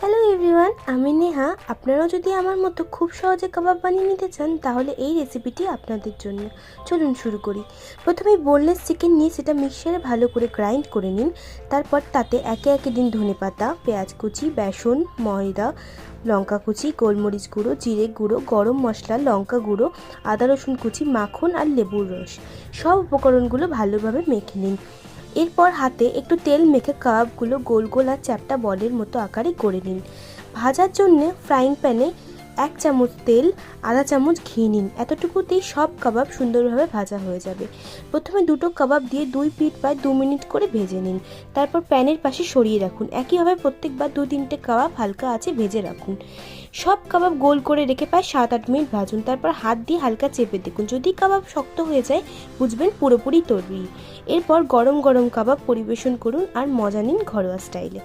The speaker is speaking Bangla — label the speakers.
Speaker 1: হ্যালো এভরিওয়ান, আমি নেহা। আপনারাও যদি আমার মতো খুব সহজে কাবাব বানিয়ে নিতে চান তাহলে এই রেসিপিটি আপনাদের জন্য। চলুন শুরু করি। প্রথমে বোনলেস চিকেন নিয়ে সেটা মিক্সারে ভালো করে গ্রাইন্ড করে নিন। তারপর তাতে একে একে দিন ধনেপাতা, পেঁয়াজ কুচি, বেসন, ময়দা, লঙ্কা কুচি, গোলমরিচ গুঁড়ো, জিরে গুঁড়ো, গরম মশলা, লঙ্কা গুঁড়ো, আদা রসুন কুচি, মাখন আর লেবুর রস। সব উপকরণগুলো ভালোভাবে মেখে নিন। এরপর হাতে একটু তেল মেখে কাবাবগুলো গোল গোল আর চ্যাপ্টা বলের মতো আকারে করে নিন। ভাজার জন্য ফ্রাইং প্যানে 1 চামচ তেল, আধা চামচ ঘি নিন। এতটুকুতেই সব কাবাব সুন্দরভাবে ভাজা হয়ে যাবে। প্রথমে দুটো কাবাব দিয়ে 2 পিঠ প্রায় 2 মিনিট করে ভেজে নিন। তারপর প্যানের পাশে সরিয়ে রাখুন। একইভাবে প্রত্যেকবার 2-3টে কাবাব হালকা আঁচে ভেজে রাখুন। সব কাবাব গোল করে রেখে প্রায় 7-8 মিনিট ভাজুন। তারপর হাত দিয়ে হালকা চেপে দেখুন, যদি কাবাব শক্ত হয়ে যায় বুঝবেন পুরোপুরি তৈরি। এরপর গরম গরম কাবাব পরিবেশন করুন আর মজা নিন ঘরোয়া স্টাইলে।